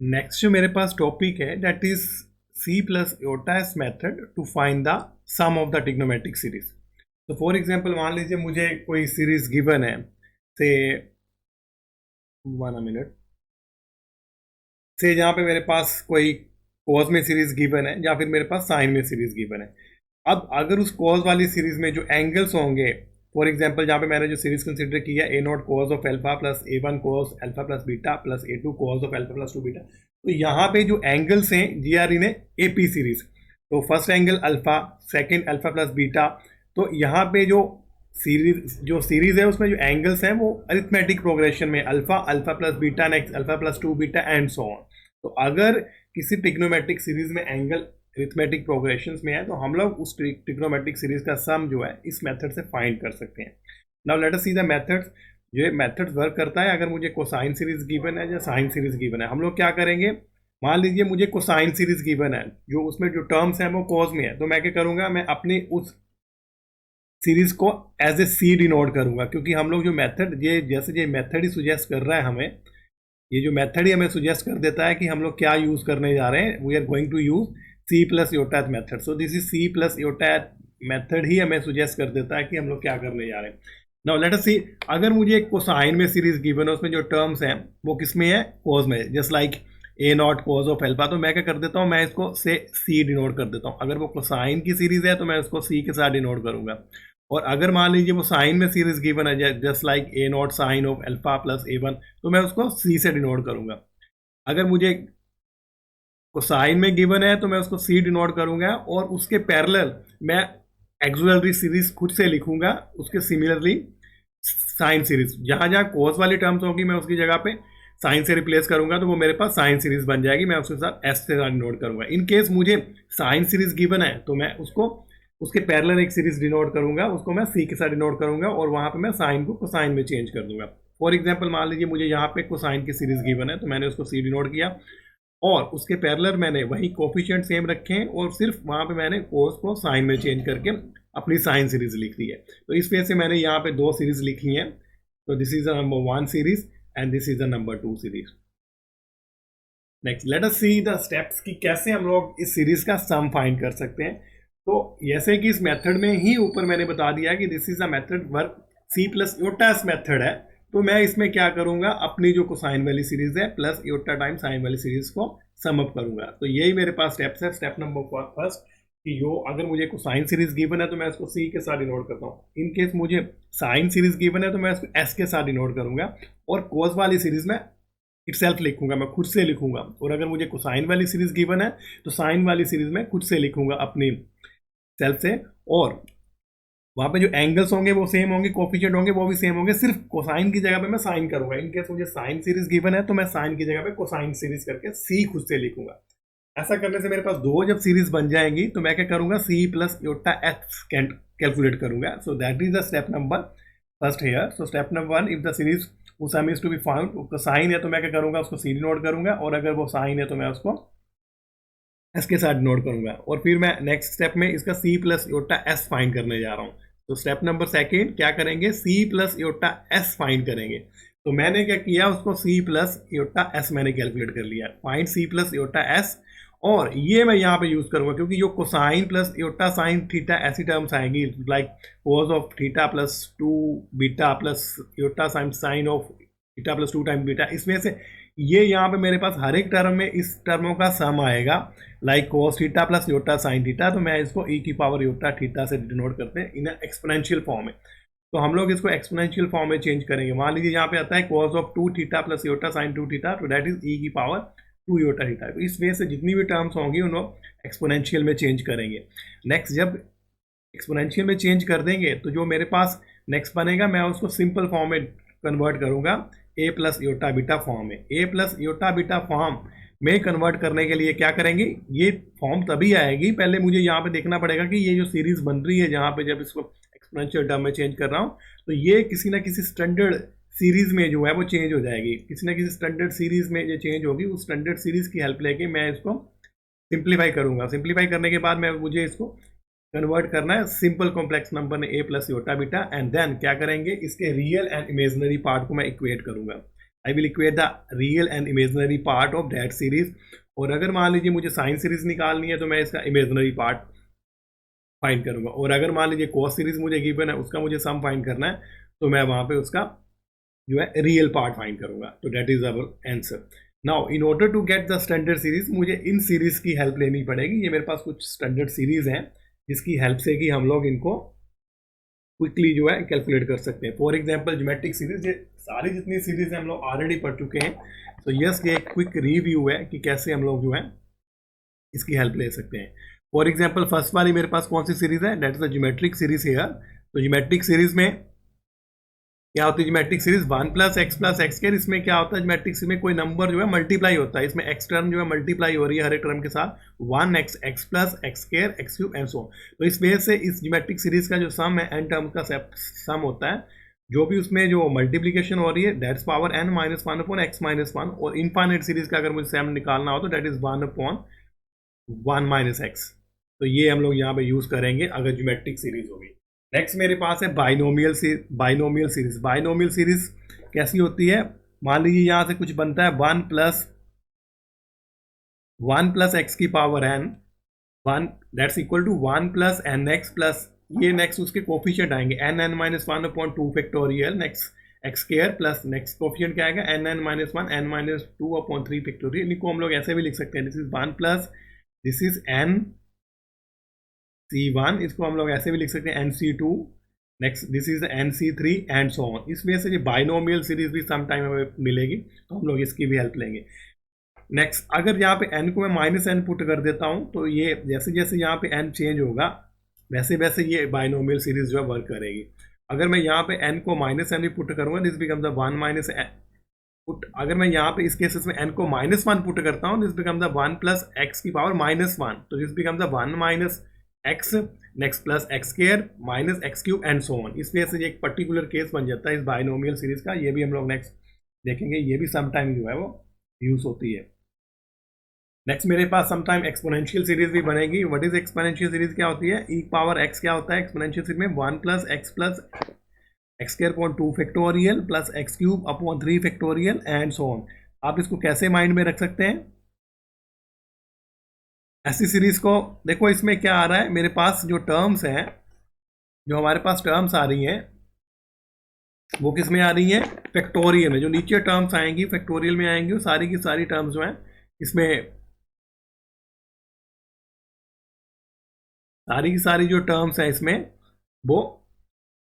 Next जो मेरे पास टॉपिक है that is C plus iota S method to find the sum of the trigonometric series. तो for example मान लीजिए मुझे कोई सीरीज गिवन है, से 1 मिनट से जहाँ पे मेरे पास कोई कॉज में सीरीज गिवन है या फिर मेरे पास साइन में सीरीज गिवन है। अब अगर उस कॉज वाली सीरीज में जो एंगल्स होंगे, फॉर एग्जांपल जहाँ पे मैंने जो सीरीज कंसिडर किया a naught cos of alpha plus a one cos alpha plus beta plus a two cos of alpha plus two beta, तो यहाँ पे जो एंगल्स हैं जी are in A P series. तो first angle alpha, second alpha plus beta. तो यहाँ पे जो सीरीज है उसमें जो एंगल्स हैं वो अरिथमेटिक प्रोग्रेशन में alpha alpha plus beta next alpha plus two beta and so on. तो अगर किसी ट्रिग्नोमेट्रिक सीरीज में एंगल अरिथमेटिक प्रोग्रेशन में है तो हम लोग उस ट्रिग्नोमेट्रिक सीरीज का सम जो है इस मेथड से फाइंड कर सकते हैं। Now let us see the methods. ये मेथड वर्क करता है अगर मुझे कोसाइन सीरीज गिवन है या साइन सीरीज गिवन है। हम लोग क्या करेंगे, मान लीजिए मुझे कोसाइन सीरीज गिवन है, जो उसमें जो टर्म्स हैं वो कॉज में है, तो मैं क्या करूंगा, मैं अपनी उस सीरीज को एज ए सी डिनोट करूंगा, क्योंकि हम लोग जो मेथड ये जैसे ये मेथड ही सुजेस्ट कर रहा है हमें, ये जो मेथड ही हमें सुजेस्ट कर देता है कि हम लोग क्या यूज करने जा रहे हैं। We are going to use C plus iota S method. So this is C plus iota S method ही हमें सुजेस्ट कर देता है कि हम लोग क्या करने जा रहे हैं। नाउ लेट अस सी, अगर मुझे एक कोसाइन में सीरीज गिवन है, उसमें जो टर्म्स हैं वो किस में है, कॉज में, just like a naught cos of alpha. तो मैं क्या कर देता हूँ, मैं इसको से सी डिनोट कर देता हूँ। अगर वो कोसाइन की सीरीज है तो मैं उसको सी के साथ डिनोट करूंगा। और अगर मान लीजिए वो साइन में सीरीज गिवन है just like a naught sine of alpha plus a one, तो मैं उसको सी से डिनोट करूंगा। अगर मुझे कोसाइन में गिवन है तो मैं उसको सी डिनोट करूंगा और उसके पैरेलल मैं एक्सुलरी सीरीज खुद से लिखूंगा, उसके सिमिलरली साइन सीरीज। जहां जहां कोस वाली टर्म्स होगी मैं उसकी जगह पे साइन से रिप्लेस करूंगा, तो वो मेरे पास साइन सीरीज बन जाएगी। मैं उसके साथ एस से डिनोट करूंगा। इन केस मुझे साइन सीरीज गिवन है तो मैं उसको उसके पैरेलल एक सीरीज डिनोट करूंगा, उसको मैं सी के साथ डिनोट करूंगा और वहां पे मैं साइन को कोसाइन में चेंज कर दूंगा। फॉर एग्जांपल मान लीजिए मुझे यहाँ पे कोसाइन की सीरीज गिवन है, तो मैंने उसको सी डिनोट किया और उसके पैरेलल मैंने वही कोफिशिएंट सेम रखे हैं और सिर्फ वहां पे मैंने कोस को साइन में चेंज करके अपनी साइन सीरीज लिख दी है। तो इस वजह से मैंने यहाँ पे दो सीरीज लिखी हैं। तो this is the number 1 series and this is the number 2 series. Next let us see the steps कि कैसे हम लोग इस सीरीज का सम फाइंड कर सकते हैं। तो जैसे कि इस मेथड में ही ऊपर मैंने बता दिया कि this is a method work C plus iota S method है। तो मैं इसमें क्या करूंगा, अपनी जो कोसाइन वाली सीरीज है प्लस योटा टाइम साइन वाली सीरीज को सम अप करूंगा। तो यही मेरे पास स्टेप्स है। स्टेप नंबर फर्स्ट कि जो अगर मुझे कोसाइन सीरीज गिवन है तो मैं इसको सी के साथ डिनोट करता हूँ। इन केस मुझे साइन सीरीज गिवन है तो मैं इसको एस के साथ डिनोट करूंगा और कोस वाली सीरीज में इटसेल्फ लिखूंगा, मैं खुद से लिखूंगा। और अगर मुझे कोसाइन वाली सीरीज गिवन है तो साइन वाली सीरीज में खुद से लिखूंगा अपनी सेल्फ से, और वहां पे जो एंगल्स होंगे वो सेम होंगे, कोफिशिएंट होंगे वो भी सेम होंगे, सिर्फ कोसाइन की जगह पे मैं साइन करूंगा। इन केस मुझे साइन सीरीज गिवन है तो मैं साइन की जगह पे कोसाइन सीरीज करके सी खुद से लिखूंगा। ऐसा करने से मेरे पास दो जब सीरीज बन जाएंगी तो मैं क्या करूंगा, C plus iota S calculate करूंगा। So that is the step number first here. So step number 1, if the series sum is to be found, उसका साइन है तो मैं क्या करूंगा, उसको सी नोट करूंगा और अगर वो साइन है तो मैं उसको एस के साथ नोट करूंगा। और फिर मैं नेक्स्ट स्टेप में इसका C plus iota S find करने जा रहा हूँ। तो स्टेप नंबर सेकेंड क्या करेंगे, C plus iota S find करेंगे। तो मैंने क्या किया, उसको सी प्लस योटा एस मैंने कैलकुलेट कर लिया, find C plus iota S. और ये मैं यहाँ पे यूज करूंगा क्योंकि जो cosine plus iota sine theta ऐसी टर्म्स आएंगी like cos of theta plus 2 beta plus iota sine of theta plus 2 time beta, इसमें से ये यहाँ पे मेरे पास हर एक टर्म में इस टर्मों का सम आएगा like cos theta plus iota sine theta. तो मैं इसको ई की पावर योटा थीटा से डिनोट करते हैं इन एक्सपोनेंशियल फॉर्म में। तो हम लोग इसको एक्सपोनेंशियल फॉर्म में चेंज करेंगे। मान लीजिए यहाँ पे आता है cos of 2 theta plus iota sine 2 theta, तो दैट इज ई की पावर 2 योटा थीटा। तो इस वे से जितनी भी टर्म्स होंगी उनको एक्सपोनेंशियल में चेंज करेंगे। नेक्स्ट जब एक्सपोनेंशियल में चेंज कर देंगे तो जो मेरे पास नेक्स्ट बनेगा मैं उसको सिंपल फॉर्म में कन्वर्ट करूंगा, ए प्लस योटा बीटा फॉर्म में। A plus iota beta form में कन्वर्ट करने के लिए क्या करेंगे, ये फॉर्म तभी आएगी, पहले मुझे यहाँ पे देखना पड़ेगा कि ये जो सीरीज बन रही है जहाँ पे जब इसको एक्सपोनेंशियल टर्म में चेंज कर रहा हूँ तो ये किसी ना किसी स्टैंडर्ड सीरीज में जो है वो चेंज हो जाएगी। किसी ना किसी स्टैंडर्ड सीरीज में ये चेंज होगी, उस स्टैंडर्ड सीरीज की हेल्प लेके मैं इसको सिंप्लीफाई करूंगा। सिंप्लीफाई करने के बाद मुझे इसको कन्वर्ट करना है सिंपल कॉम्प्लेक्स नंबर में a plus iota beta, and then क्या करेंगे, इसके रियल एंड इमेजिनरी पार्ट को मैं इक्वेट करूंगा। I will equate the real and imaginary part of that series. और अगर मान लीजिए मुझे साइन सीरीज निकालनी है तो मैं इसका इमेजनरी पार्ट फाइंड करूंगा, और अगर मान लीजिए कॉस सीरीज मुझे गिवन है उसका मुझे सम फाइंड करना है तो मैं वहां पे उसका जो है रियल पार्ट फाइंड करूंगा। तो that is our answer. Now in order to get the standard series मुझे इन सीरीज की हेल्प लेनी पड़ेगी। ये मेरे पास कुछ स्टैंडर्ड सीरीज हैं जिसकी हेल्प से कि हम लोग इनको क्विकली जो है कैलकुलेट कर सकते हैं। फॉर एग्जाम्पल ज्योमेट्रिक सीरीज, ये सारी जितनी सीरीज हम लोग ऑलरेडी पढ़ चुके हैं। तो यस, ये एक क्विक रिव्यू है कि कैसे हम लोग जो है इसकी हेल्प ले सकते हैं। फॉर एग्जाम्पल फर्स्ट वाली मेरे पास कौन सी सीरीज है, that is the geometric series here. तो ज्योमेट्रिक सीरीज में क्या होती है, geometric series 1 plus x square. इसमें क्या होता है, ज्योमेट्रिक सीरीज में कोई नंबर जो है मल्टीप्लाई होता है, इसमें एक्स टर्म जो है मल्टीप्लाई हो रही है हर एक टर्म के साथ, 1x x plus x square x cube and so. तो इस वजह से इस ज्योमेट्रिक सीरीज का जो सम है एन टर्म का सम होता है, जो भी उसमें जो मल्टीप्लीकेशन हो रही है that's power n minus one upon x minus one. और इनफाइनाइट सीरीज का अगर मुझे सम निकालना हो तो that is 1 upon 1 minus x. तो ये हम लोग यहाँ पे यूज करेंगे अगर ज्योमेट्रिक सीरीज होगी। नेक्स्ट मेरे पास है बाइनोमियल सीरीज। बाइनोमियल सीरीज कैसी होती है, मान लीजिए यहां से कुछ बनता है 1 प्लस एक्स की power n, 1 that's equal to 1 plus N X plus ये नेक्स्ट उसके कोफिशिएंट आएंगे n minus one upon two factorial next X square plus next coefficient क्या आएगा n minus one n minus two upon three factorial. इनको हम लोग ऐसे भी लिख सकते हैं, this is 1 plus this is n C1, इसको हम लोग ऐसे भी लिख सकते हैं NC2, next this is NC3 and so on. इस वजह से ये बाइनोमियल सीरीज भी सम टाइम हमें मिलेगी, तो हम लोग इसकी भी हेल्प लेंगे। नेक्स्ट अगर यहाँ पे n को मैं माइनस n पुट कर देता हूँ तो ये जैसे जैसे यहाँ पे n चेंज होगा वैसे वैसे ये बाइनोमियल सीरीज जो है वर्क करेगी। अगर मैं यहाँ पे n को माइनस n भी पुट करूँगा this become the 1 minus put. अगर मैं यहाँ पे इस केसेस में n को माइनस वन पुट करता हूँ this become the 1 plus X की पावर माइनस वन। तो this become the 1 minus x next plus x square minus x cube and so on. इस वजह से ये एक पर्टिकुलर केस बन जाता है इस बाइनोमियल सीरीज का। ये भी हम लोग नेक्स्ट देखेंगे, ये भी सम टाइम जो है वो यूज होती है। नेक्स्ट मेरे पास सम टाइम एक्सपोनेंशियल सीरीज भी बनेगी। व्हाट इज एक्सपोनेंशियल सीरीज, क्या होती है, ई पावर एक्स क्या होता है एक्सपोनेंशियल सीरीज में 1 plus x square upon two factorial plus x cube upon three factorial and so on. आप इसको कैसे माइंड में रख सकते हैं, ऐसी सीरीज को देखो, इसमें क्या आ रहा है मेरे पास जो टर्म्स हैं, जो हमारे पास टर्म्स आ रही हैं वो किस में आ रही हैं, फैक्टोरियल में। जो नीचे टर्म्स आएंगी फैक्टोरियल में आएंगी, वो सारी की सारी टर्म्स जो हैं इसमें सारी की सारी जो टर्म्स हैं इसमें वो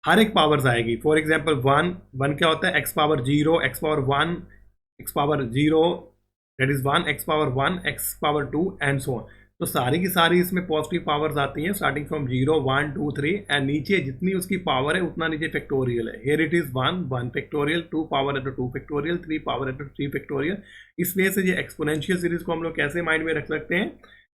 हर एक पावर्स आएगी। फॉर एग्जांपल 1 क्या होता है, x power 0 x power 1 x power 0 that is 1 x power 1 x power 2 and so on. तो सारी की सारी इसमें पॉजिटिव पावर्स आती हैं स्टार्टिंग फ्रॉम 0 1 2 3 एंड नीचे जितनी उसकी पावर है उतना नीचे फैक्टोरियल है। Here it is 1 factorial, 2 power at 2 factorial, 3 power at 3 factorial. इसलिए से ये एक्सपोनेंशियल सीरीज को हम लोग कैसे माइंड में रख सकते हैं,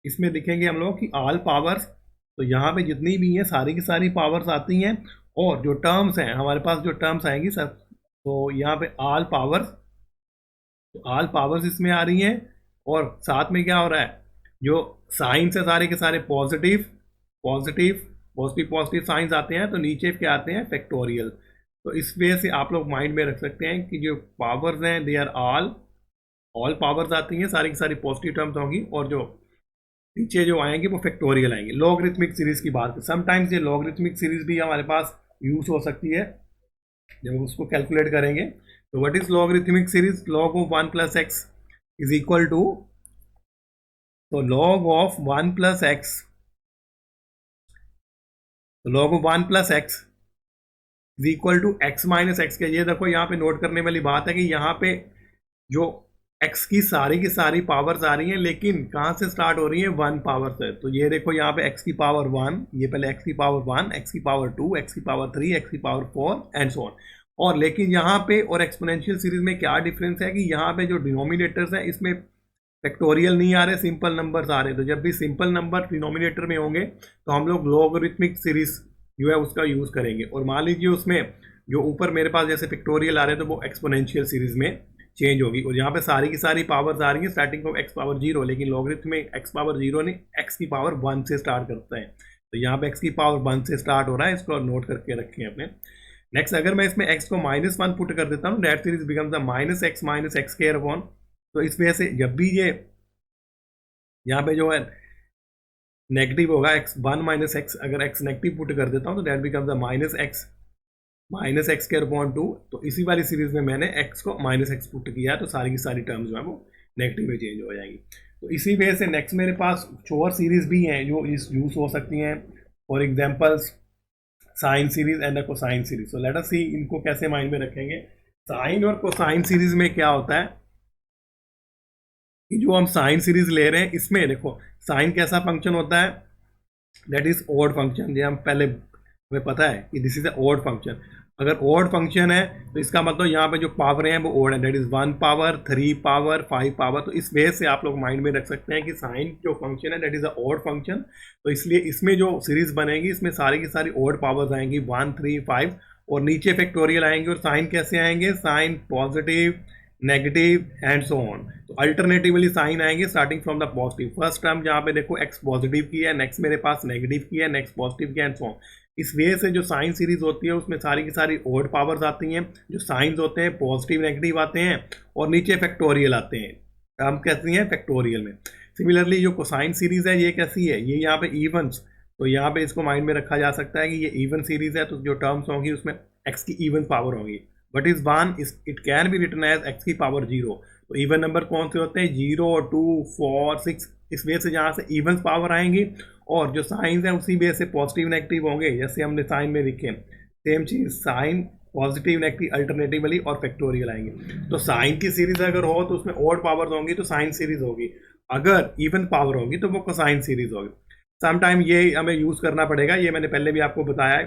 इसमें दिखेंगे हम लोग कि ऑल पावर्स, तो यहाँ पे जितनी भी हैं सारी की सारी पावर्स आती हैं, और जो टर्म्स हैं हमारे पास जो टर्म्स आएंगी सर, तो यहाँ पे ऑल पावर्स, तो ऑल पावर्स इसमें आ रही हैं। और साथ में क्या हो रहा है, जो साइंस है सारे के सारे positive positive positive positive science आते हैं, तो नीचे क्या आते हैं फैक्टोरियल। तो इस वजह से आप लोग माइंड में रख सकते हैं कि जो पावर्स हैं दे आर ऑल पावर्स आती हैं, सारी की सारी पॉजिटिव टर्म्स होंगी, और जो नीचे जो आएंगे वो फैक्टोरियल आएंगे। लॉगरिथमिक सीरीज की बात, समटाइम्स ये लॉगरिथमिक सीरीज भी हमारे पास यूज हो सकती है जब हम उसको कैलकुलेट करेंगे। तो what is logarithmic series, log of 1 plus X is equal to, तो लॉग ऑफ 1 प्लस एक्स, तो log of 1 plus X is equal to X minus X के। ये देखो यहाँ पे नोट करने वाली बात है कि यहाँ पे जो x की सारी पावर्स आ रही हैं, लेकिन कहाँ से स्टार्ट हो रही है, 1 पावर से। तो ये देखो यहाँ पे x की पावर 1, ये पहले x की पावर 1, x की पावर 2, x की पावर 3, x की पावर 4 एंड सो ऑन। और लेकिन यहाँ पे और एक्सपोनेंशियल सीरीज में क्या डिफरेंस है कि यहाँ पे जो डिनोमिनेटर्स हैं इसमें फैक्टोरियल नहीं आ रहे, सिंपल नंबर्स आ रहे हैं। तो जब भी सिंपल नंबर डिनोमिनेटर में होंगे तो हम लोग लॉगरिथमिक सीरीज जो है उसका यूज़ करेंगे। और मान लीजिए उसमें जो ऊपर मेरे पास जैसे फैक्टोरियल आ रहे हैं तो वो एक्सपोनेंशियल सीरीज में चेंज होगी। और यहाँ पे सारी की सारी पावर्स आ रही हैं स्टार्टिंग फ्रॉम एक्स पावर 0, लेकिन लॉगरिथम में एक्स पावर 0 नहीं, एक्स की पावर 1 से स्टार्ट करता है। तो यहाँ पे एक्स की पावर 1 से स्टार्ट हो रहा है, इसको नोट करके रखें अपने। नेक्स्ट अगर मैं इसमें x को -1 पुट कर देता हूँ, that series becomes the minus x square upon, तो इस वजह से जब भी ये यहाँ पे जो है नेगेटिव होगा x1 माइनस एक्स, अगर x नेगेटिव पुट कर देता हूँ तो that becomes the minus x square upon 2। तो इसी वाली सीरीज में मैंने x को -x पुट किया, तो सारी की सारी टर्म्स जो है वो नेगेटिव में चेंज हो जाएंगी। तो इसी वजह से नेक्स्ट मेरे पास और सीरीज भी हैं जो इस यूज हो सकती हैं, for examples sine series and cosine series. So let us see इनको कैसे माइंड में रखेंगे। साइन और कोसाइन सीरीज में क्या होता है कि जो हम साइन सीरीज ले रहे हैं इसमें देखो साइन कैसा फंक्शन होता है, दैट इज ऑड फंक्शन। जो हम पहले हमें पता है कि this is a odd function. अगर ऑड फंक्शन है तो इसका मतलब यहाँ पे जो पावर है वो ऑड है, that is 1 power 3 power 5 power. तो इस वजह से आप लोग माइंड में रख सकते हैं कि साइन जो फंक्शन है that is a odd function. तो इसलिए इसमें जो सीरीज बनेगी इसमें सारी की सारी ऑड पावर्स आएंगी 1 3 5, और नीचे फैक्टोरियल आएंगे। और साइन कैसे आएंगे, sine positive negative and so on. तो अल्टरनेटिवली साइन आएंगे starting from the positive. First term जहाँ पे देखो एक्स पॉजिटिव की है, नेक्स्ट मेरे पास नेगेटिव की है, नेक्स्ट पॉजिटिव की है एंड सो ऑन। इस वजह से जो साइन सीरीज होती है उसमें सारी की सारी ऑड पावर्स आती हैं, जो साइंस होते हैं पॉजिटिव नेगेटिव आते हैं, और नीचे फैक्टोरियल आते हैं, हम कहते हैं फैक्टोरियल में। सिमिलरली जो कोसाइन सीरीज है ये कैसी है, ये यहाँ पे इवन्स, तो यहाँ पे इसको माइंड में रखा जा सकता है कि ये इवन सीरीज है, तो जो टर्म्स होंगी उसमें एक्स की इवन पावर होगी। But is one it can be written as x की पावर 0। तो इवन नंबर कौन से होते हैं, 0 2 4 6। इस वजह से जहाँ से इवन पावर आएंगी, और जो साइंस हैं उसी वजह से पॉजिटिव नेगेटिव होंगे, जैसे हमने साइन में लिखे सेम चीज, साइन पॉजिटिव नेगेटिव अल्टरनेटिवली और फैक्टोरियल आएंगे। तो साइन की सीरीज अगर हो तो उसमें ऑड पावर्स होंगी तो साइन सीरीज होगी, अगर इवन पावर होगी तो वो कोसाइन सीरीज होगी। समटाइम ये हमें यूज करना पड़ेगा, ये मैंने पहले भी आपको बताया है,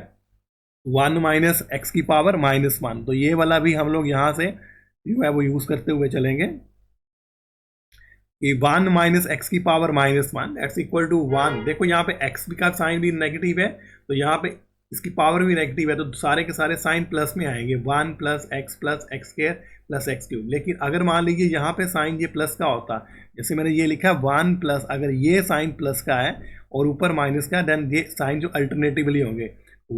1 माइनस एक्स की पावर -1। तो ये वाला भी हम लोग यहाँ से जो है वो यूज करते हुए चलेंगे कि 1 माइनस एक्स की पावर -1 एक्स इक्वल टू 1। देखो यहाँ पे एक्स का साइन भी नेगेटिव है, तो यहाँ पे इसकी पावर भी नेगेटिव है, तो सारे के सारे साइन प्लस में आएंगे, 1 plus x square plus x cube. लेकिन अगर मान लीजिए यहाँ पे साइन ये प्लस का होता, जैसे मैंने ये लिखा 1 प्लस, अगर ये साइन प्लस का है और ऊपर माइनस का, देन ये साइन जो अल्टरनेटिवली होंगे,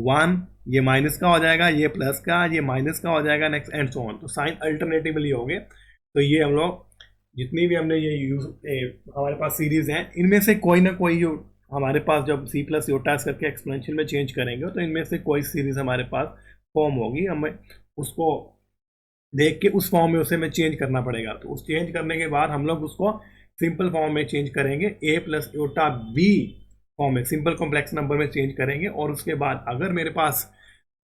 1 ये माइनस का हो जाएगा, ये प्लस का, ये माइनस का हो जाएगा, नेक्स्ट एंड सो ऑन। तो साइन अल्टरनेटिवली होंगे। तो ये हम लोग जितनी भी हमने ये यूज हमारे पास सीरीज हैं, इनमें से कोई ना कोई जो हमारे पास जब सी प्लस योटास करके एक्सपेंशन में चेंज करेंगे तो इनमें से कोई सीरीज हमारे पास फॉर्म होगी, हमें उसको देख के उस फॉर्म में उसे हमें चेंज करना पड़ेगा। तो उस चेंज करने के बाद हम लोग उसको सिंपल फॉर्म में चेंज करेंगे, ए प्लस योटा बी फॉर्म में सिंपल कॉम्प्लेक्स नंबर में चेंज करेंगे। और उसके बाद अगर मेरे पास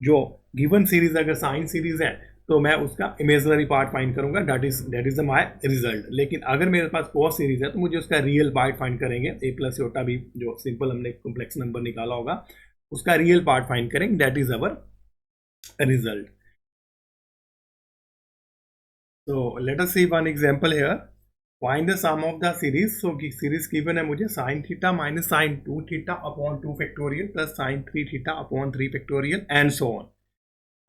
जो गिवन सीरीज अगर साइन सीरीज है तो मैं उसका इमेजनरी पार्ट फाइंड करूंगा, दैट इज माय रिजल्ट। लेकिन अगर मेरे पास कॉस सीरीज है तो मुझे उसका रियल पार्ट फाइंड करेंगे, ए प्लस योटा भी जो सिंपल हमने कॉम्प्लेक्स नंबर निकाला होगा उसका रियल पार्ट फाइंड करेंगे, that is our result. So let us see one example here. Find the sum of the series. So series given है मुझे sin theta minus sin 2 theta upon 2 factorial plus sin 3 theta upon 3 factorial and so on.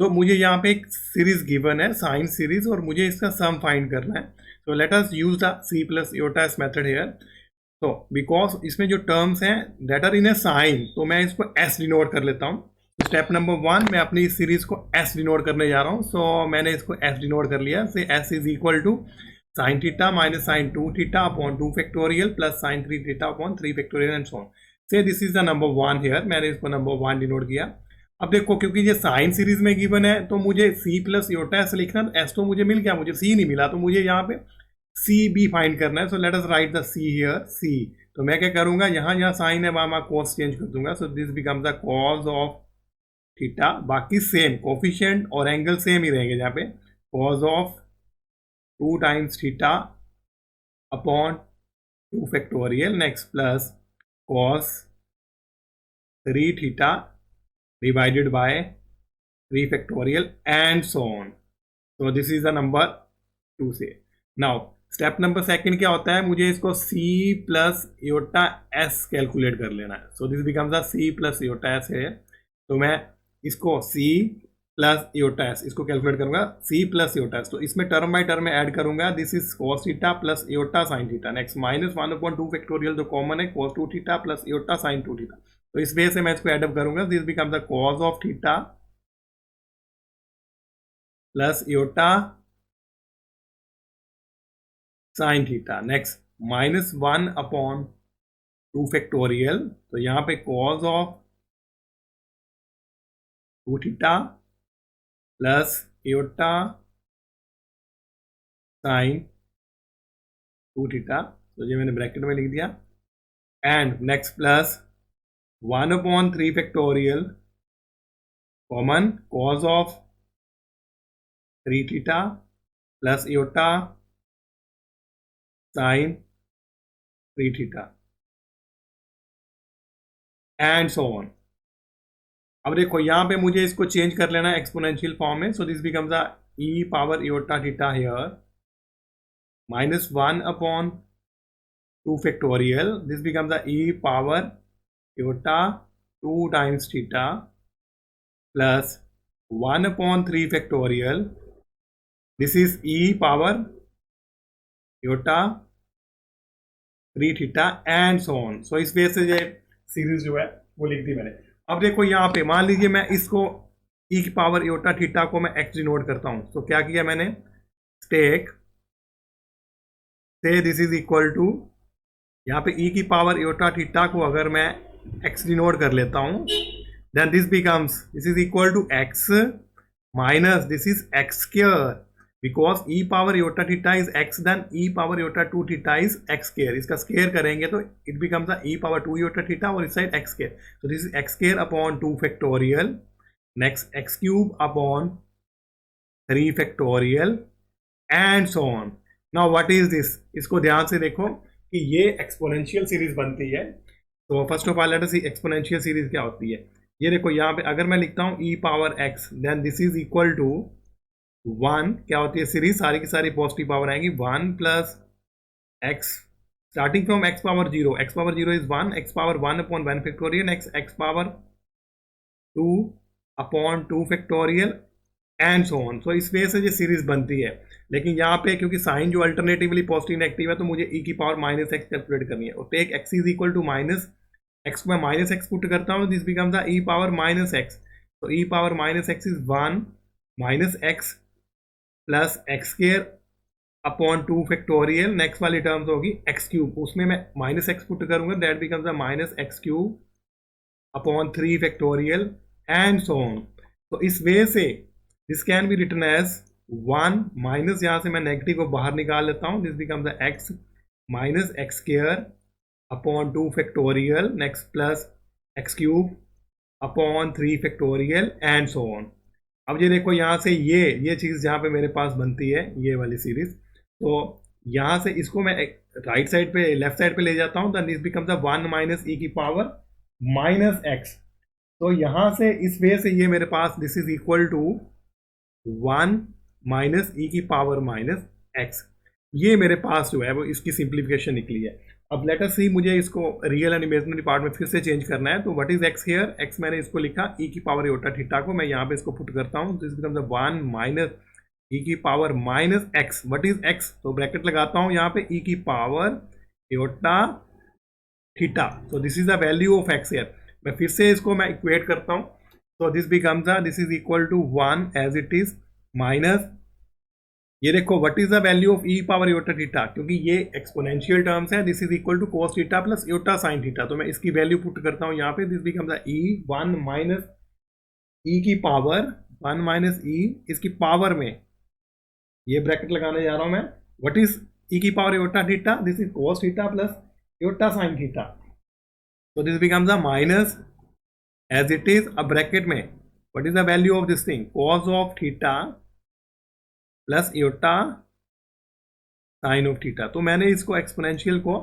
तो मुझे यहाँ पे एक series given है sine series, और मुझे इसका सम फाइंड करना है। तो let us use the C plus iota S method here. तो बिकॉज इसमें जो टर्म्स हैं that are in a sine, तो मैं इसको एस डिनोट कर लेता हूँ। स्टेप नंबर 1 मैं अपनी सीरीज को एस डिनोट करने जा रहा हूँ। सो मैंने इसको एस डिनोट कर लिया, say S is equal to sine theta minus sine 2 theta upon 2 factorial plus sine 3 theta upon 3 factorial and so on. Say this is the number 1 here, मैंने इसको नंबर 1 डिनोट किया। अब देखो क्योंकि ये साइन सीरीज में गिवन है तो मुझे सी प्लस योटा एस लिखना, एस तो मुझे मिल गया, मुझे सी नहीं मिला, तो मुझे यहाँ पे सी बी फाइंड करना है। So let us write the C here, C. तो मैं क्या करूंगा, यहाँ जहाँ साइन है वहाँ मैं कॉस चेंज कर दूंगा। सो this becomes the cos of theta, बाकी सेम कोफिशिएंट और एंगल सेम ही रहेंगे यहाँ पे, cos of 2 times theta upon 2 factorial next plus cos 3 theta divided by 3 factorial and so on. So this is the number 2 से। Now step number 2 क्या होता है, मुझे इसको c plus iota s calculate कर लेना है। So this becomes the c plus iota s है। तो मैं इसको c प्लस योटा s इसको कैलकुलेट करूंगा, c प्लस योटा s। तो इसमें टर्म बाय टर्म में ऐड करूंगा, this is cos theta plus iota sine theta. Next -1/2 factorial जो कॉमन है, cos 2 theta plus iota sine 2 theta. तो इस वजह से मैं इसको एडअप करूंगा, this become the cos of theta plus iota sine theta. Next -1/2 factorial, तो यहाँ पे cos of 2 theta plus iota sine 2 theta, तो ये मैंने ब्रैकेट में लिख दिया। And next plus 1/3 factorial common cos of 3 theta plus iota sine 3 theta and so on. अब देखो यहाँ पे मुझे इसको चेंज कर लेना है एक्सपोनेंशियल फॉर्म में, so this becomes a e power iota theta here -1/2 factorial, this becomes a e power iota 2 times theta plus 1/3 factorial, this is e power iota 3 theta and so on। so इस वजह से ये series जो है वो लिख दी मैंने। अब देखो यहाँ पे मान लीजिए मैं इसको e की पावर iota थीटा को मैं x डिनोट करता हूँ, तो क्या किया मैंने, टेक से दिस इज इक्वल टू, यहाँ पे e की पावर iota थीटा को अगर मैं x डिनोट कर लेता हूँ, then this is equal to x minus this is x square, because e power iota theta is x, then e power iota 2 theta is x square. इसका square करेंगे तो it becomes a e power 2 iota theta और इस side x square, तो this is x square upon 2 factorial, next x cube upon 3 factorial and so on. Now what is this, इसको ध्यान से देखो कि ये एक्सपोनेंशियल सीरीज बनती है। तो first of all let us see exponential series क्या होती है। ये देखो यहाँ पे अगर मैं लिखता हूँ e power x, then this is equal to 1, क्या होती है सीरीज, सारी की सारी पॉजिटिव पावर आएंगी, 1 plus x starting from x power 0, x power 0 is 1, x power 1 upon 1 factorial, x power 2 upon 2 factorial and so on. सो इस वजह से ये सीरीज बनती है। लेकिन यहाँ पे क्योंकि साइन जो अल्टरनेटिवली पॉजिटिव नेगेटिव है, तो मुझे e की पावर माइनस एक्स कैलकुलेट करनी है, और take x is equal to minus x, मैं माइनस एक्स पुट करता हूँ, this becomes the e power minus x, तो e power minus x is 1 minus x plus x square upon 2 factorial, next वाली terms होगी x cube, उसमें मैं minus x put करूंगा, that becomes the minus x cube upon 3 factorial and so on. तो इस way से this can be written as 1 minus, यहाँ से मैं नेगेटिव को बाहर निकाल लेता हूँ, this becomes the x minus x square upon 2 factorial, next plus x cube upon 3 factorial and so on. अब ये देखो यहाँ से ये चीज़ जहाँ पे मेरे पास बनती है ये वाली सीरीज, तो यहाँ से इसको मैं राइट साइड पे लेफ्ट साइड पे ले जाता हूँ, then this becomes the 1 minus e की पावर माइनस एक्स। तो यहाँ से इस वे से ये मेरे पास this is equal to 1 minus e की पावर माइनस एक्स, ये मेरे पास जो है वो इसकी सिंप्लीफिकेशन निकली है। अब लेट अस सी, मुझे इसको रियल एंड इमेजिनरी पार्ट में फिर से चेंज करना है, तो what is x here, x मैंने इसको लिखा e की पावर iota थीटा को मैं यहाँ पे इसको पुट करता हूँ, दिस बिकम्स 1 माइनस e की power minus x, what is x, तो ब्रैकेट लगाता हूँ यहाँ पे e की power iota theta, so this is the value of x here. मैं फिर से इसको मैं इक्वेट करता हूँ, तो this becomes this is equal to 1 as it is minus, ये देखो what is the value of e power iota theta, क्योंकि ये एक्सपोनेंशियल टर्म्स है, this is equal to cos theta plus iota sin theta, तो मैं इसकी value put करता हूँ यहाँ पे, this becomes e 1 minus e की पावर 1 माइनस e इसकी पावर में, ये ब्रैकेट लगाने जा रहा हूँ मैं, व्हाट इज e की power iota theta, this is cos theta plus iota sin theta, तो this becomes a minus as it is, अब ब्रैकेट में what is the value of this thing, cos of theta plus iota sine of theta, तो मैंने इसको exponential को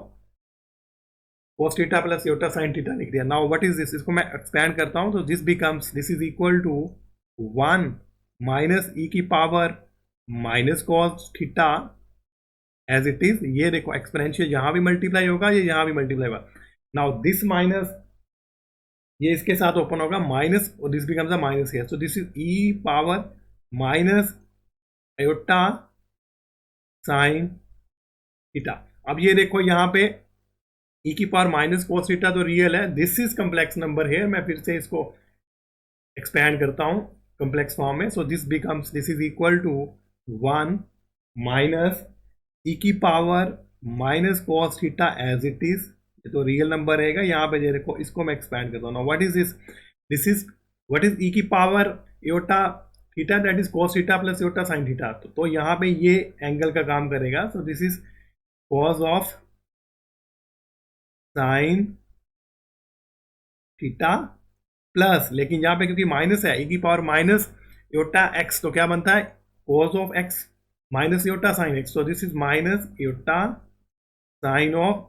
cos theta plus iota sine theta लिख दिया। Now what is this, इसको मैं एक्सपैंड करता हूं, तो this becomes this is equal to 1 minus e की power minus cos theta as it is, ये देखो एक्सपोनेंशियल यहां भी मल्टीप्लाई होगा, ये यहां भी मल्टीप्लाई होगा। नाउ दिस माइनस ये इसके साथ ओपन होगा माइनस, और this becomes a minus here, so this is e power minus iota sine theta. अब ये देखो यहाँ पे e की पावर माइनस cos थीटा तो रियल है, दिस इज कम्प्लेक्स नंबर है, मैं फिर से इसको एक्सपैंड करता हूँ, complex form में. So this is equal to 1 minus e की power minus cos theta as it is. ये तो रियल नंबर रहेगा. यहाँ पे देखो, इसको मैं एक्सपैंड करता हूँ. Now what is this? This is what is e की power iota theta, that is cos theta plus iota sin theta. तो यहाँ पे ये एंगल का काम करेगा. So this is cos of sin theta plus, लेकिन यहाँ पे क्योंकि माइनस है, e की पावर माइनस योटा एक्स, तो क्या बनता है cos of x minus iota sine x. तो this is minus iota sine of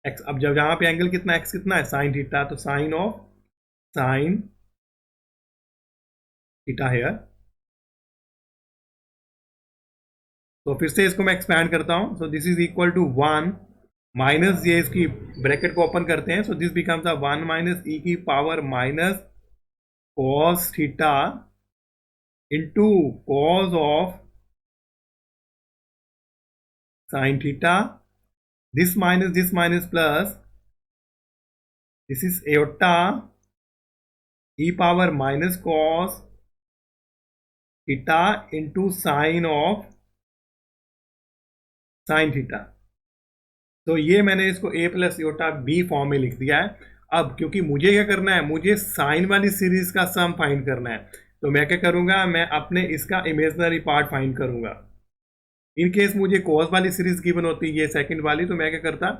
x. अब जब यहाँ पे एंगल कितना, एक्स कितना है, साइन थीटा, तो sine of sine theta here. तो फिर से इसको मैं एक्सपैंड करता हूं. So this is equal to 1 minus, ये इसकी ब्रैकेट को ओपन करते हैं. So this becomes 1 minus e की power minus cos theta into cos of sine theta. This minus plus, this is iota e power minus cos theta into sine of sine theta. तो ये मैंने इसको a plus iota b form में लिख दिया है. अब क्योंकि मुझे क्या करना है, मुझे साइन वाली सीरीज का सम फाइंड करना है, तो मैं क्या करूंगा, मैं अपने इसका इमेजनरी पार्ट फाइंड करूंगा. इन केस मुझे कॉस वाली सीरीज गिवन होती है, ये सेकंड वाली, तो मैं क्या करता,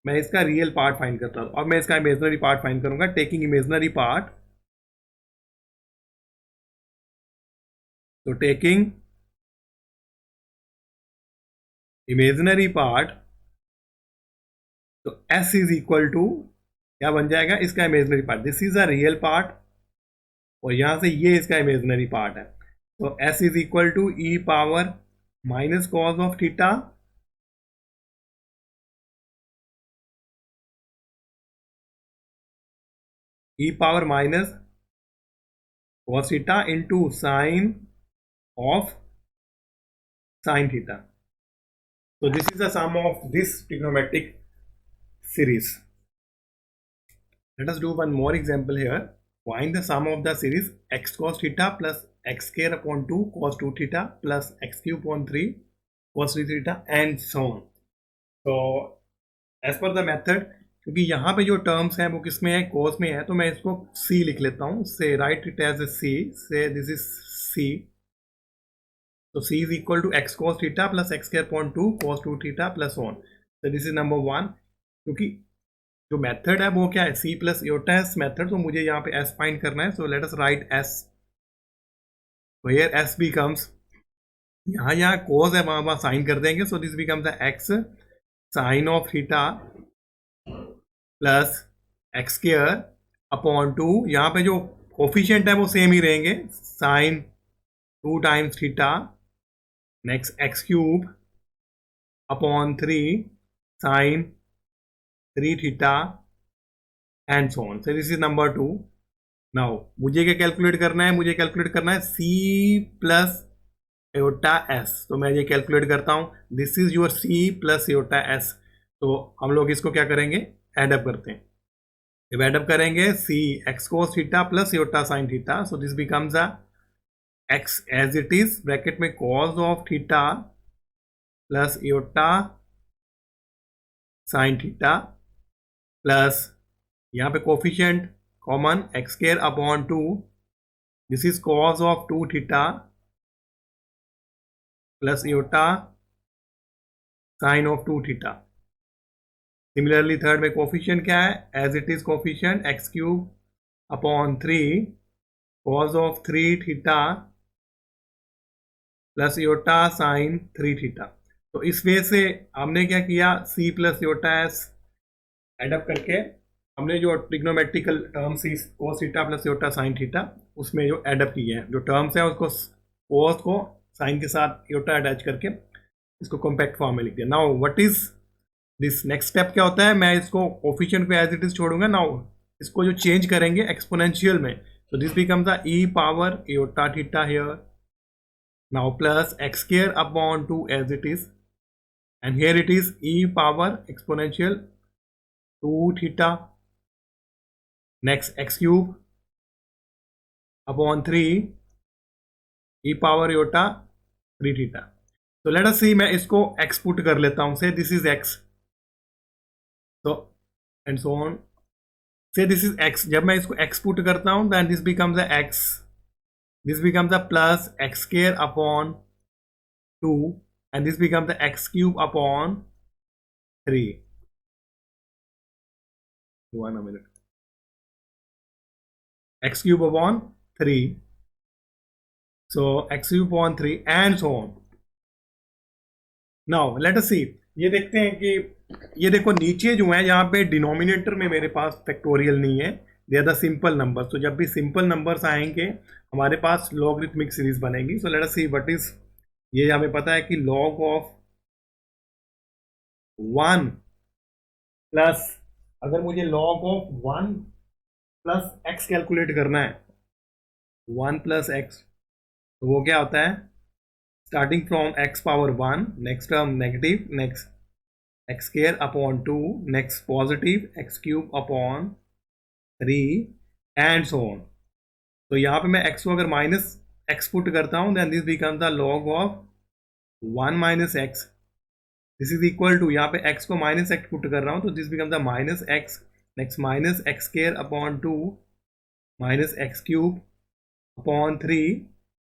मैं इसका रियल पार्ट फाइंड करता हूं. अब मैं इसका इमेजनरी पार्ट फाइंड करूंगा, टेकिंग इमेजनरी पार्ट. तो टेकिंग इमेजनरी पार्ट, तो s इज इक्वल टू क्या बन जाएगा, इसका imaginary part. This is a real part और यहां से ये इसका इमेजनरी पार्ट है. तो s is equal to e power minus cos of theta e power minus cos theta into sine of sine theta. So this is the sum of this trigonometric series. Let us do one more example here. Find the sum of the series x cos theta plus x square upon 2 cos 2 theta plus x cube upon 3 cos 3 theta and so on. So as per the method, क्योंकि यहाँ पे जो terms हैं वो किसमें है, cos में है, तो मैं इसको c लिख लेता हूँ. Say write it as a c, say this is c. So c is equal to x cos theta plus x square upon 2 cos 2 theta plus on. So this is number 1. क्योंकि जो method है वो क्या है, c plus iota s method, तो मुझे यहाँ पे s फाइंड करना है. So let us write s. तो हियर s बिकम्स, यहाँ cos है, वहाँ साइन कर देंगे. So this becomes x sine of theta plus x square upon 2. यहाँ पे जो कोफिशिएंट है वो सेम ही रहेंगे, sine 2 times theta, next x cube upon 3 sine 3 theta and so on. So this is number 2. Now मुझे क्या कैलकुलेट करना है, मुझे कैलकुलेट करना है c प्लस एयोटा s. तो मैं ये कैलकुलेट करता हूँ. This is your c plus aorta s. तो हम लोग इसको क्या करेंगे, एडअप करते हैं. जब एडअप करेंगे c x cos theta plus iota sine theta, so this becomes a x as it is bracket में cos of theta plus iota sine theta plus यहाँ पे coefficient common x square upon 2. This is cos of 2 theta plus iota sine of 2 theta. Similarly third में coefficient क्या है, as it is coefficient x cube upon 3 cos of 3 theta plus iota sine 3 theta. तो इस way से हमने क्या किया, c plus iota S add up करके हमने जो trigonometrical terms cos theta plus iota sine theta उसमें जो एडअप किए हैं, जो टर्म्स हैं उसको कोस को साइन के साथ योटा अटैच करके इसको कॉम्पैक्ट फॉर्म में लिख दिया. Now what is this, next step क्या होता है, मैं इसको कोफिशिएंट को एज इट इज छोड़ूंगा. नाउ इसको जो चेंज करेंगे एक्सपोनेंशियल में, तो this becomes the e power iota theta here. Now plus x square upon 2 as it is, and here it is e power exponential 2 theta. Next x cube upon 3 e power iota 3 theta. तो let us see, मैं इसको x put कर लेता हूं, say this is x, तो and so on, say this is x. जब मैं इसको एक्स पुट करता हूं then this becomes a x, this becomes a plus x square upon 2 and this becomes a x cube upon 3। 1 minute, x cube upon 3, so x cube upon 3 and so on. Now let us see, ये देखते हैं कि ये देखो नीचे जो है यहाँ पे डिनोमिनेटर में मेरे पास फैक्टोरियल नहीं है, they are the simple numbers. तो जब भी सिंपल नंबर्स आएंगे हमारे पास लॉगरिथमिक सीरीज बनेगी। सो let us see what is, ये हमें पता है कि लॉग ऑफ 1 प्लस, अगर मुझे log of 1 plus x calculate करना है, 1 प्लस एक्स, तो वो क्या होता है, starting from x power 1, next term negative, next x square upon 2, next positive x cube upon 3 and so on. तो यहाँ पे मैं x को अगर माइनस x पुट करता हूँ then this becomes the log of 1 minus x, this is equal to, यहाँ पे x को माइनस x पुट कर रहा हूँ तो this becomes the minus x, next minus x square upon 2 minus x cube upon 3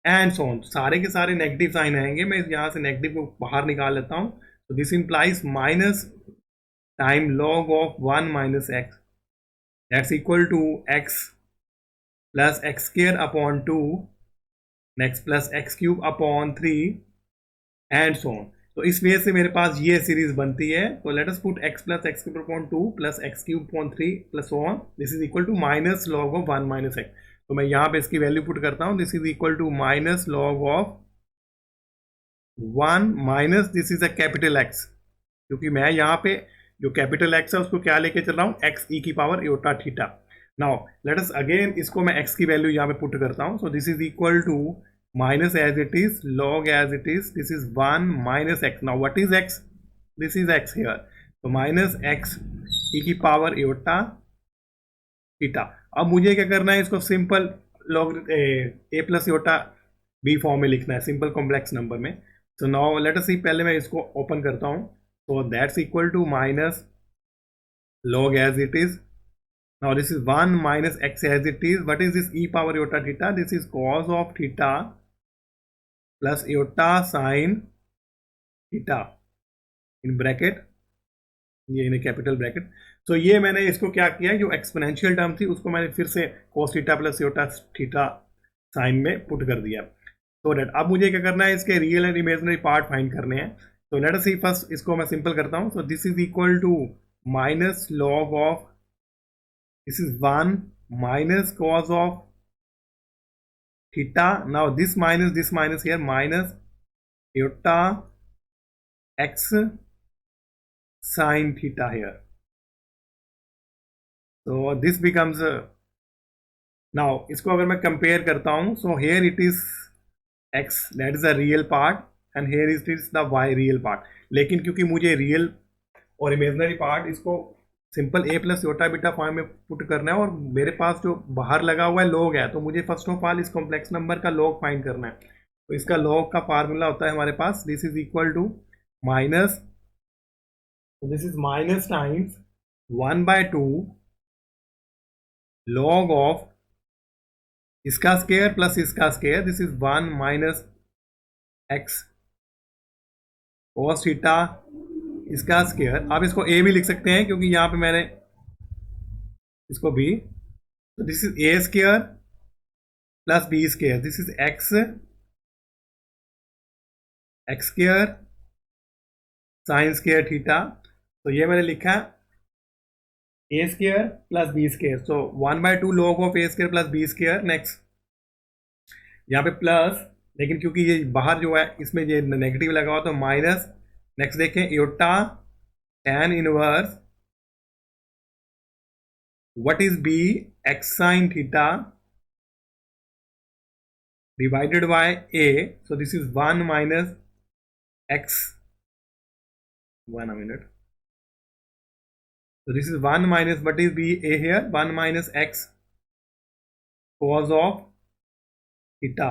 and so on. सारे के सारे नेगेटिव साइन आएंगे, मैं यहाँ से नेगेटिव को बाहर निकाल लेता हूँ। तो this implies minus time log of 1 minus x, that's equal to x plus x square upon 2, next plus x cube upon 3 and so on. तो इस वजह से मेरे पास ये सीरीज बनती है। तो let us put x plus x cube upon 2 plus x cube upon 3 plus so on, this is equal to minus log of 1 minus x. तो मैं यहाँ पे इसकी वैल्यू पुट करता हूँ, this is equal to minus log of 1 minus this is a capital x, क्योंकि मैं यहाँ पे जो कैपिटल एक्स है उसको क्या लेके चल रहा हूँ, एक्स ई की power iota theta. Now let us again, इसको मैं एक्स की वैल्यू यहाँ पे पुट करता हूँ। So this is equal to minus as it is log as it is, this is 1 minus x. Now what is x, this is x here, तो minus x e की power iota theta. अब मुझे क्या करना है, इसको simple log ए plus iota b form में लिखना है, सिंपल कॉम्प्लेक्स नंबर में। सो नाउ लेट अस सी, पहले मैं इसको ओपन करता हूँ। So that's equal to minus log as it is. Now this is 1 minus x as it is. What is this e power iota theta? This is cos of theta plus iota sin theta in bracket, ये in capital bracket. सो ये मैंने इसको क्या किया, जो exponential term थी उसको मैंने फिर से cos theta plus iota theta sine में पुट कर दिया। तो डेट अब मुझे क्या करना है, इसके real and imaginary part find करने हैं। तो लेट अस सी, फर्स्ट इसको मैं सिंपल करता हूँ। So this is equal to minus log of, this is 1 minus cos of theta. Now this minus here, minus iota x sin theta here. So this becomes now इसको अगर मैं compare करता हूँ, so here it is x, that is a real part and here it is the y real part। लेकिन क्योंकि मुझे real और imaginary part इसको सिंपल ए प्लस योटा बीटा फॉर्म में पुट करना है और मेरे पास जो बाहर लगा हुआ है लॉग है, तो मुझे फर्स्ट ऑफ ऑल इस कॉम्प्लेक्स नंबर का लॉग फाइंड करना है। तो इसका लॉग का फार्मूला होता है हमारे पास, this is equal to minus, this is minus times 1/2 log of इसका स्क्वायर प्लस इसका square, this is 1 minus x cos theta इसका स्क्वायर। आप इसको ए भी लिख सकते हैं क्योंकि यहाँ पे मैंने इसको भी, तो this is a square plus b square, this is x x square sine square theta. तो ये मैंने लिखा a square plus b square, so 1/2 log of a square plus b square. Next यहाँ पे प्लस, लेकिन क्योंकि ये बाहर जो है इसमें ये नेगेटिव लगा हुआ तो माइनस। नेक्स्ट देखें, iota tan inverse what is b, x sine theta divided by a, so this is 1 minus x, 1 minute, so this is 1 minus what is b a here, 1 minus x cos of theta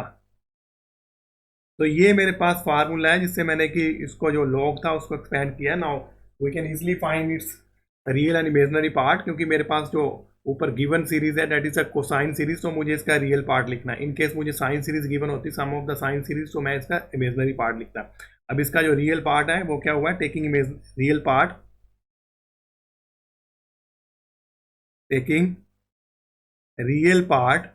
तो ये मेरे पास formula है जिससे मैंने कि इसको जो log था उसको एक्सपेंड किया. Now we can easily find its real and imaginary part, क्योंकि मेरे पास जो ऊपर गिवन सीरीज है that is a cosine series, तो मुझे इसका रियल पार्ट लिखना है. इन केस मुझे साइन सीरीज गिवन होती sum of the sine series, तो मैं इसका इमेजनरी पार्ट लिखता. अब इसका जो रियल पार्ट है वो क्या हुआ है, taking image real part, taking real part,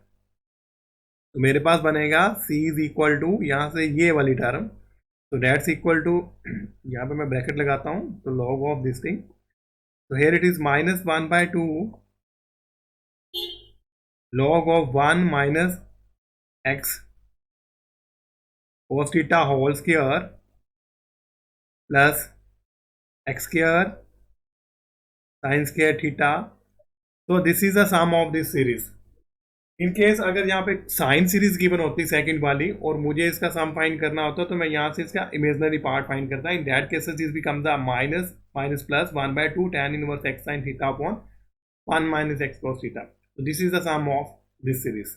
तो मेरे पास बनेगा c इज इक्वल टू यहाँ से ये वाली टर्म, तो डेट्स इक्वल टू यहाँ पे मैं ब्रैकेट लगाता हूँ, तो लॉग ऑफ दिस थिंग, तो here it is -1/2 log of 1 minus x cos theta whole square plus x square sin square theta. तो this is the sum of this series. In case अगर यहाँ पे sine series given होती second वाली और मुझे इसका सम फाइंड करना होता तो मैं यहाँ से इसका इमेजनरी पार्ट फाइंड करता. In that cases this becomes the minus minus plus 1/2 tan inverse x sin theta upon 1 minus x cos theta. So this is the sum of this series.